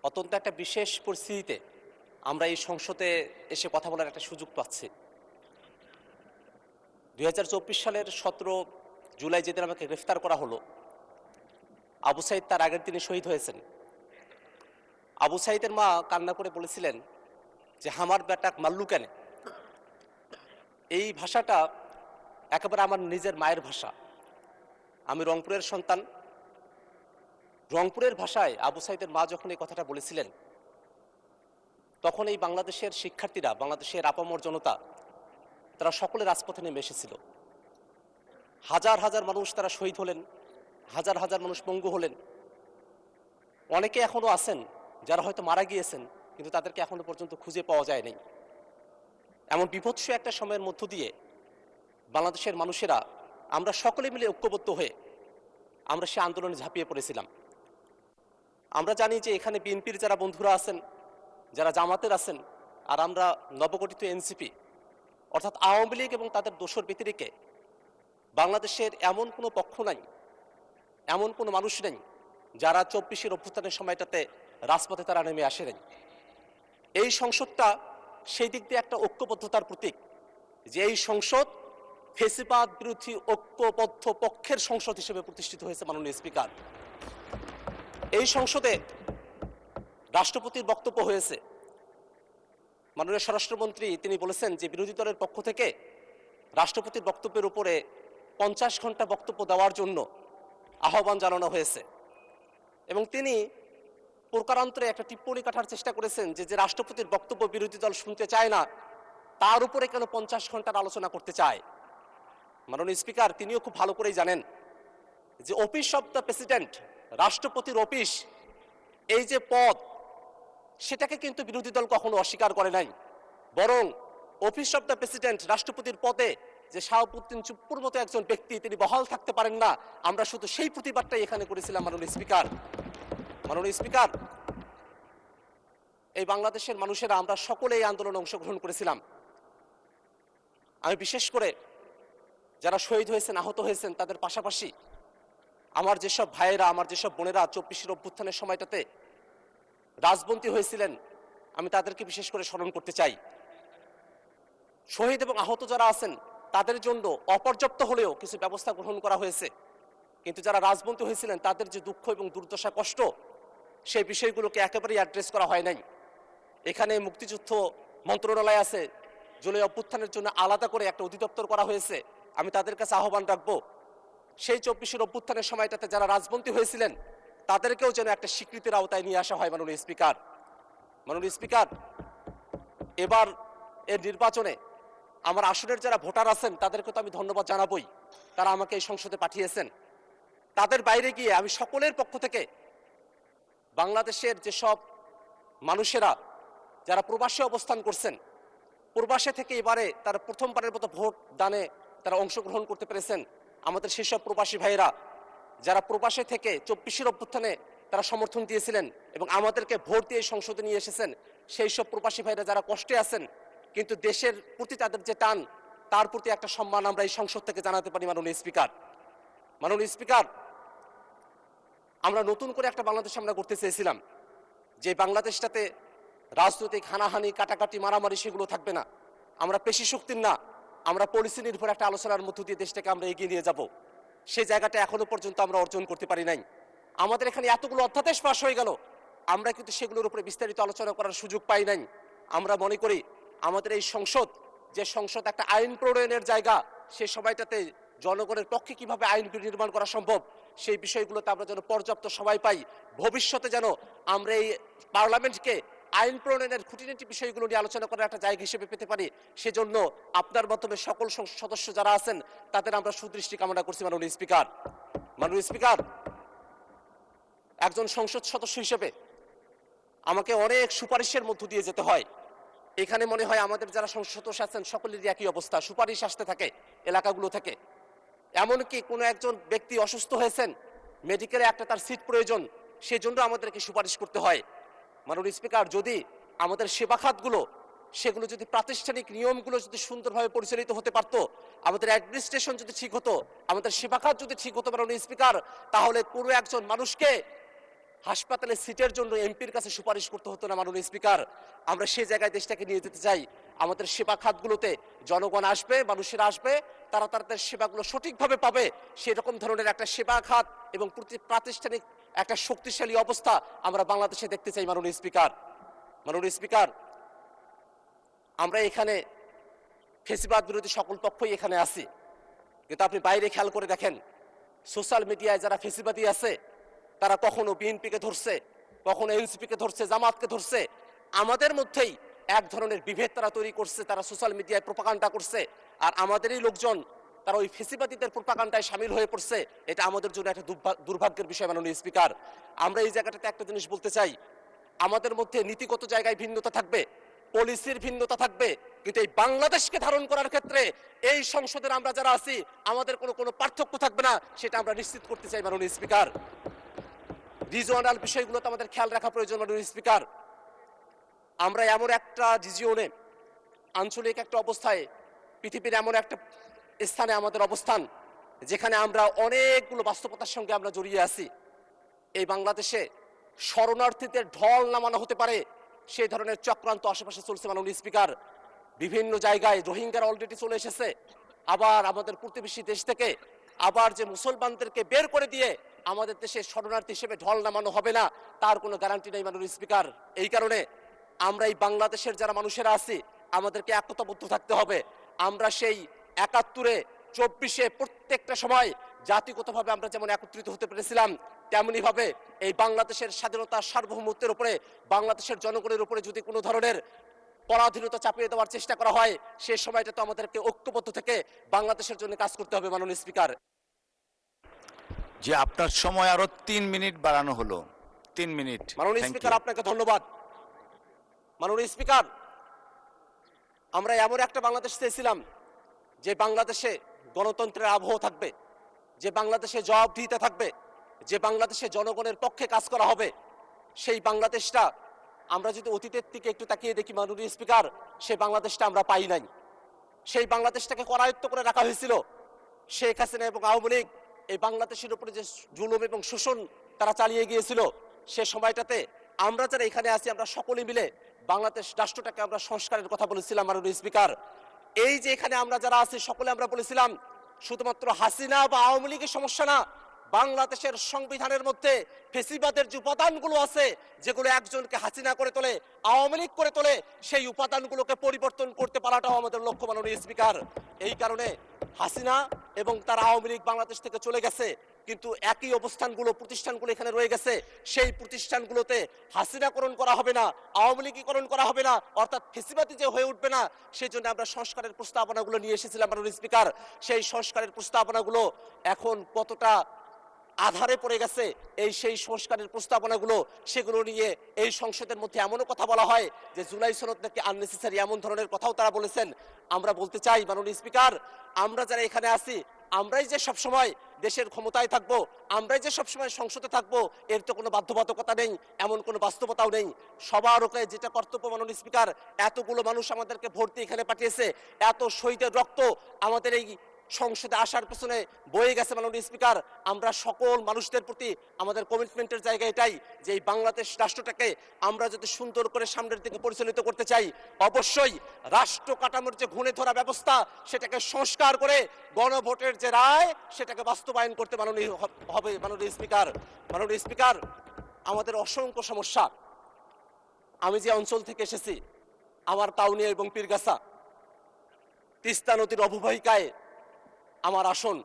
অত্যন্ত একটা বিশেষ পরিস্থিতিতে আমরা এই সংসদে এসে কথা বলার একটা সুযোগ পাচ্ছি। ২০২৪ সালের ১৭ জুলাই যেদিন আমাকে গ্রেফতার করা হলো, আবু সাইদ তার আগের দিনে শহীদ হয়েছেন। আবু সাইদের মা কান্না করে বলেছিলেন যে হামার বেটাক মাল্লু কেন। এই ভাষাটা একেবারে আমার নিজের মায়ের ভাষা। আমি রংপুরের সন্তান। রংপুরের ভাষায় আবু সাইদের মা যখন এই কথাটা বলেছিলেন, তখন এই বাংলাদেশের শিক্ষার্থীরা, বাংলাদেশের আপামর জনতা, তারা সকলে রাজপথে নেমে এসেছিল। হাজার হাজার মানুষ তারা শহীদ হলেন, হাজার হাজার মানুষ পঙ্গু হলেন। অনেকে এখনো আছেন যারা হয়তো মারা গিয়েছেন, কিন্তু তাদেরকে এখনো পর্যন্ত খুঁজে পাওয়া যায় নাই। এমন বিভৎস একটা সময়ের মধ্য দিয়ে বাংলাদেশের মানুষেরা আমরা সকলে মিলে ঐক্যবদ্ধ হয়ে আমরা সে আন্দোলনে ঝাঁপিয়ে পড়েছিলাম। আমরা জানি যে এখানে বিএনপির যারা বন্ধুরা আছেন, যারা জামাতের আছেন, আর আমরা নবগঠিত এনসিপি অর্থাৎ আওয়ামী লীগ এবং তাদের দোসর ব্যতিরেকে বাংলাদেশের এমন কোনো পক্ষ নাই, এমন কোনো মানুষ নেই যারা ২৪ অভ্যুত্থানের সময়টাতে রাজপথে তারা নেমে আসে নাই। এই সংসদটা সেই দিক দিয়ে একটা ঐক্যবদ্ধতার প্রতীক, যে এই সংসদ ফেসিবাদ বিরোধী ঐক্যবদ্ধ পক্ষের সংসদ হিসেবে প্রতিষ্ঠিত হয়েছে। মাননীয় স্পিকার, এই সংসদে রাষ্ট্রপতির বক্তব্য হয়েছে। মাননীয় স্বরাষ্ট্রমন্ত্রী তিনি বলেছেন যে বিরোধী দলের পক্ষ থেকে রাষ্ট্রপতির বক্তব্যের উপরে ৫০ ঘন্টা বক্তব্য দেওয়ার জন্য আহ্বান জানানো হয়েছে, এবং তিনি প্রকারান্তরে একটা টিপ্পণী কাটার চেষ্টা করেছেন যে রাষ্ট্রপতির বক্তব্য বিরোধী দল শুনতে চায় না, তার উপরে কেন ৫০ ঘন্টার আলোচনা করতে চায়। মাননীয় স্পিকার, তিনিও খুব ভালো করেই জানেন যে অফিস অব দ্য প্রেসিডেন্ট, রাষ্ট্রপতির অফিস, এই যে পদ, সেটাকে কিন্তু বিরোধী দল কখনো অস্বীকার করে নাই। বরং অফিস অব দ্য প্রেসিডেন্ট, রাষ্ট্রপতির পদে যে শাহাবুদ্দিন চুপ্পুর মতো একজন ব্যক্তি তিনি বহাল থাকতে পারেন না, আমরা শুধু সেই প্রতিবাদটাই এখানে করেছিলাম। মাননীয় স্পিকার, এই বাংলাদেশের মানুষেরা আমরা সকলে এই আন্দোলনে অংশগ্রহণ করেছিলাম। আমি বিশেষ করে যারা শহীদ হয়েছেন, আহত হয়েছেন, তাদের পাশাপাশি আমার যেসব ভাইয়েরা, আমার যেসব বোনেরা ২৪ অভ্যুত্থানের সময়টাতে রাজবন্দী হয়েছিলেন, আমি তাদেরকে বিশেষ করে স্মরণ করতে চাই। শহীদ এবং আহত যারা আছেন তাদের জন্য অপর্যাপ্ত হলেও কিছু ব্যবস্থা গ্রহণ করা হয়েছে, কিন্তু যারা রাজবন্দী হয়েছিলেন তাদের যে দুঃখ এবং দুর্দশা, কষ্ট, সেই বিষয়গুলোকে একেবারেই অ্যাড্রেস করা হয় নাই। এখানে মুক্তিযুদ্ধ মন্ত্রণালয় আছে, জুলাই অভ্যুত্থানের জন্য আলাদা করে একটা অধিদপ্তর করা হয়েছে। আমি তাদের কাছে আহ্বান রাখবো, সেই ২৪ অভ্যুত্থানের সময়টাতে যারা রাজবন্দী হয়েছিলেন তাদেরকেও যেন একটা স্বীকৃতির আওতায় নিয়ে আসা হয়। মাননীয় স্পিকার, এবার এর নির্বাচনে আমার আসনের যারা ভোটার আছেন তাদেরকে তো আমি ধন্যবাদ জানাবই, তারা আমাকে এই সংসদে পাঠিয়েছেন। তাদের বাইরে গিয়ে আমি সকলের পক্ষ থেকে বাংলাদেশের যেসব মানুষেরা যারা প্রবাসে অবস্থান করছেন, প্রবাসে থেকে এবারে তারা প্রথমবারের মতো ভোট দানে তারা অংশগ্রহণ করতে পেরেছেন, আমাদের সেসব প্রবাসী ভাইয়েরা যারা প্রবাসে থেকে ২৪ অভ্যুত্থানে তারা সমর্থন দিয়েছিলেন এবং আমাদেরকে ভোট দিয়ে সংসদে নিয়ে এসেছেন, সেই সব প্রবাসী ভাইরা যারা কষ্টে আছেন কিন্তু দেশের প্রতি তাদের যে টান, তার প্রতি একটা সম্মান আমরা এই সংসদ থেকে জানাতে পারি। মাননীয় স্পিকার, আমরা নতুন করে একটা বাংলাদেশ আমরা করতে চেয়েছিলাম, যে বাংলাদেশটাতে রাজনৈতিক হানাহানি, কাটাকাটি, মারামারি সেগুলো থাকবে না। আমরা পেশি শক্তির না, আমরা পলিসি নির্ভর একটা আলোচনার মধ্য দিয়ে দেশটাকে আমরা এগিয়ে নিয়ে যাব। সেই জায়গাটা এখনো পর্যন্ত আমরা অর্জন করতে পারি নাই। আমাদের এখানে এতগুলো অধ্যাদেশ পাশ হয়ে গেল, আমরা কিন্তু সেগুলোর উপরে বিস্তারিত আলোচনা করার সুযোগ পাই নাই। আমরা মনে করি আমাদের এই সংসদ, যে সংসদ একটা আইন প্রণয়নের জায়গা, সেই সময়টাতে জনগণের পক্ষে কিভাবে আইন নির্মাণ করা সম্ভব সেই বিষয়গুলোতে আমরা যেন পর্যাপ্ত সময় পাই। ভবিষ্যতে যেন আমরা এই পার্লামেন্টকে আইন প্রণয়নের খুঁটিনাটি বিষয়গুলো নিয়ে আলোচনা করার একটা জায়গা হিসেবে পেতে পারি, সেজন্য আপনার মাধ্যমে সকল সদস্য যারা আছেন তাদের আমরা সুদৃষ্টি কামনা করছি। মাননীয় স্পিকার, একজন সংসদ সদস্য হিসেবে আমাকে অনেক সুপারিশের মধ্য দিয়ে যেতে হয়। এখানে মনে হয় আমাদের যারা সংসদ সদস্য আছেন সকলেরই একই অবস্থা, সুপারিশ আসতে থাকে এলাকাগুলো থেকে। এমনকি কোনো একজন ব্যক্তি অসুস্থ হয়েছেন, মেডিকেলে একটা তার সিট প্রয়োজন, সেজন্য আমাদেরকে সুপারিশ করতে হয়। মাননীয় স্পিকার, যদি আমাদের সেবা খাতগুলো, সেগুলো যদি প্রাতিষ্ঠানিক নিয়মগুলো যদি সুন্দরভাবে পরিচালিত হতে পারত, আমাদের অ্যাডমিনিস্ট্রেশন যদি ঠিক হতো, আমাদের সেবা খাত যদি ঠিক হতো, মাননীয় স্পিকার, তাহলে কোনো একজন মানুষকে হাসপাতালে সিটের জন্য এমপির কাছে সুপারিশ করতে হতো না মাননীয় স্পিকার। আমরা সেই জায়গায় দেশটাকে নিয়ে যেতে চাই। আমাদের সেবা খাতগুলোতে জনগণ আসবে, মানুষেরা আসবে, তারা তাদের সেবাগুলো সঠিকভাবে পাবে, সেরকম ধরনের একটা সেবা খাত এবং প্রাতিষ্ঠানিক একটা শক্তিশালী অবস্থা আমরা বাংলাদেশে দেখতে চাই মাননীয় স্পিকার। মাননীয় স্পিকার, আমরা এখানে ফেসিবাদ বিরোধী সকল পক্ষই এখানে আছি, কিন্তু আপনি বাইরে খেয়াল করে দেখেন সোশ্যাল মিডিয়ায় যারা ফেসিবাদী আছে তারা কখনো বিএনপিকে ধরছে, কখনো এনসিপিকে ধরছে, জামাতকে ধরছে। আমাদের মধ্যেই এক ধরনের বিভেদ তারা তৈরি করছে, তারা সোশ্যাল মিডিয়ায় প্রোপাগান্ডা করছে, আর আমাদেরই লোকজন তারা ওই ফেসিবাদীদের প্রোপাগান্ডায় সামিল হয়ে পড়ছে। এটা আমাদের জন্য একটা দুর্ভাগ্যের বিষয় মাননীয় স্পিকার। আমরা এই জায়গাটাতে একটা জিনিস বলতে চাই, আমাদের মধ্যে নীতিগত জায়গায় ভিন্নতা থাকবে, পলিসির ভিন্নতা থাকবে, কিন্তু এই বাংলাদেশকে ধারণ করার ক্ষেত্রে এই সংসদের আমরা যারা আছি আমাদের কোনো পার্থক্য থাকবে না, সেটা আমরা নিশ্চিত করতে চাই মাননীয় স্পিকার। রিজিওনাল বিষয়গুলোতে আমাদের খেয়াল রাখা প্রয়োজন মাননীয় স্পিকার। আমরা এমন একটা রিজিওনে, আঞ্চলিক একটা অবস্থায়, পৃথিবীর এমন একটা স্থানে আমাদের অবস্থান যেখানে আমরা অনেকগুলো বাস্তবতার সঙ্গে আমরা জড়িয়ে আছি। এই বাংলাদেশে শরণার্থীদের ঢল নামানো হতে পারে সেই ধরনের চক্রান্ত আশেপাশে চলছে মাননীয় স্পিকার। বিভিন্ন জায়গায় রোহিঙ্গারা অলরেডি চলে এসেছে, আবার আমাদের প্রতিবেশী দেশ থেকে আবার যে মুসলমানদেরকে বের করে দিয়ে আমাদের দেশে শরণার্থী হিসেবে ঢল নামানো হবে না তার কোনো গ্যারান্টি নেই মাননীয় স্পিকার। এই কারণে আমরা এই বাংলাদেশের যারা মানুষেরা আছি আমাদেরকে একতাবদ্ধ থাকতে হবে। আমরা সেই ৭১-এ, ২৪-এ প্রত্যেকটা সময় জাতিগতভাবে আমরা যেমন একত্রিত হতে পেরেছিলাম, তেমনি ভাবে এই বাংলাদেশের স্বাধীনতা সার্বভৌমত্বের উপরে, বাংলাদেশের জনগণের উপরে যদি কোনো ধরনের পরাধীনতা চাপিয়ে দেওয়ার চেষ্টা করা হয়, সে সময়টা তো আমাদেরকে ঐক্যবদ্ধ থেকে বাংলাদেশের জন্য কাজ করতে হবে মাননীয় স্পিকার। যে আপনার সময় আরো ৩ মিনিট বাড়ানো হলো, ৩ মিনিট। মাননীয় স্পিকার, আপনাকে ধন্যবাদ। মাননীয় স্পিকার, আমরা এমন একটা বাংলাদেশ চেয়েছিলাম যে বাংলাদেশে গণতন্ত্রের আবহ থাকবে, যে বাংলাদেশে জবাবদিহিতা থাকবে, যে বাংলাদেশে জনগণের পক্ষে কাজ করা হবে। সেই বাংলাদেশটা আমরা যদি অতীতের দিকে একটু তাকিয়ে দেখি মাননীয় স্পিকার, সেই বাংলাদেশটা আমরা পাই নাই। সেই বাংলাদেশটাকে করায়ত্ত করে রাখা হয়েছিল। শেখ হাসিনা এবং আওয়ামী লীগ এই বাংলাদেশের উপরে যে জুলুম এবং শোষণ তারা চালিয়ে গিয়েছিল, সে সময়টাতে আমরা যারা এখানে আছি আমরা সকলে মিলে বাংলাদেশ রাষ্ট্রটাকে আমরা সংস্কারের কথা বলেছিলাম মাননীয় স্পিকার। এই যে এখানে আমরা যারা আছি সকলে আমরা বলেছিলাম শুধুমাত্র হাসিনা বা আওয়ামী লীগের সমস্যা না, বাংলাদেশের সংবিধানের মধ্যে ফেসিবাদের যে উপাদানগুলো আছে যেগুলো একজনকে হাসিনা করে তোলে, আওয়ামী লীগ করে তোলে, সেই উপাদানগুলোকে পরিবর্তন করতে পারাটাও আমাদের লক্ষ্য মাননীয় স্পিকার। এই কারণে হাসিনা এবং তার আওয়ামী লীগ বাংলাদেশ থেকে চলে গেছে, কিন্তু একই অবস্থানগুলো, প্রতিষ্ঠানগুলো এখানে রয়ে গেছে। সেই প্রতিষ্ঠানগুলোতে হাসিনাকরণ করা হবে না, আওয়ামী লীগীকরণ করা হবে না, অর্থাৎ ফেসিবাদী যে হয়ে উঠবে না। সেই জন্য আমরা সংস্কারের প্রস্তাবনাগুলো নিয়ে এসেছিলাম মাননীয় স্পিকার। সেই সংস্কারের প্রস্তাবনাগুলো এখন কতটা আধারে পড়ে গেছে, সেই সংস্কারের প্রস্তাবনাগুলো, সেগুলো নিয়ে এই সংসদের মধ্যে এমনও কথা বলা হয় যে জুলাই সনদ নাকি আননেসেসারি, এমন ধরনের কথাও তারা বলেছেন। আমরা বলতে চাই মাননীয় স্পিকার, আমরা যারা এখানে আছি আমরাই যে সবসময় দেশের ক্ষমতায় থাকবো, আমরাই যে সবসময় সংসদে থাকবো, এর তো কোনো বাধ্যবাধকতা নেই, এমন কোনো বাস্তবতাও নেই। সবার ওকে যেটা কর্তব্য মাননীয় স্পিকার, এতগুলো মানুষ আমাদেরকে ভোট দিয়ে এখানে পাঠিয়েছে, এত শহীদের রক্ত আমাদের এই সংসদে আসার পেছনে বয়ে গেছে মাননীয় স্পিকার। আমরা সকল মানুষদের প্রতি আমাদের কমিটমেন্টের জায়গা এটাই যে এই বাংলাদেশ রাষ্ট্রটাকে আমরা যদি সুন্দর করে সামনের দিকে পরিচালিত করতে চাই, অবশ্যই রাষ্ট্র কাঠামোর যে ঘুণে ধরা ব্যবস্থা সেটাকে সংস্কার করে গণভোটের যে রায় সেটাকে বাস্তবায়ন করতে হবে মাননীয় স্পিকার। মাননীয় স্পিকার, আমাদের অসংখ্য সমস্যা। আমি যে অঞ্চল থেকে এসেছি, আমার কাউনিয়া এবং পীরগাছা, তিস্তা নদীর অববাহিকায় আমার আসন।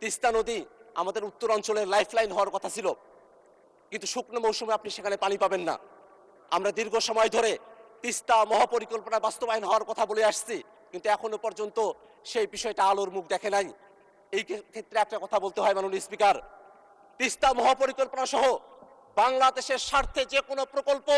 তিস্তা নদী আমাদের উত্তর অঞ্চলের লাইফলাইন হওয়ার কথা ছিল, কিন্তু শুকনো মৌসুমে আপনি সেখানে পানি পাবেন না। আমরা দীর্ঘ সময় ধরে তিস্তা মহাপরিকল্পনা বাস্তবায়ন হওয়ার কথা বলে আসছি, কিন্তু এখনো পর্যন্ত সেই বিষয়টা আলোর মুখ দেখে নাই। এই ক্ষেত্রে একটা কথা বলতে হয় মাননীয় স্পিকার, তিস্তা মহাপরিকল্পনা সহ বাংলাদেশের স্বার্থে যে কোনো প্রকল্প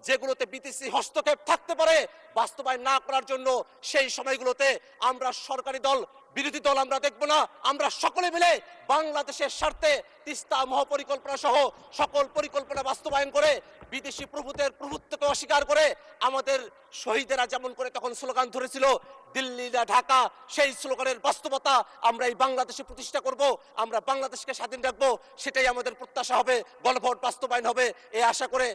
যেগুলোতে বিদেশি হস্তক্ষেপ থাকতে পারে বাস্তবায়ন না করার জন্য সেই সময়গুলোতে আমরা সরকারি দল, বিরোধী দল আমরা দেখব না। আমরা সকলে মিলে বাংলাদেশের স্বার্থে তিস্তা মহাপরিকল্পনা সহ সকল পরিকল্পনা বাস্তবায়ন করে বিদেশি প্রভুদের প্রভুত্বকে অস্বীকার করে আমাদের শহীদেরা যেমন করে তখন স্লোগান ধরেছিল দিল্লি না ঢাকা, সেই স্লোগানের বাস্তবতা আমরা এই বাংলাদেশে প্রতিষ্ঠা করব, আমরা বাংলাদেশকে স্বাধীন রাখবো, সেটাই আমাদের প্রত্যাশা হবে, গণভোট বাস্তবায়ন হবে এই আশা করে।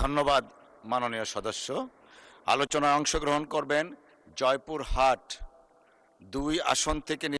ধন্যবাদ মাননীয় সদস্য। আলোচনায় অংশগ্রহণ করবেন জয়পুরহাট 2 আসন থেকে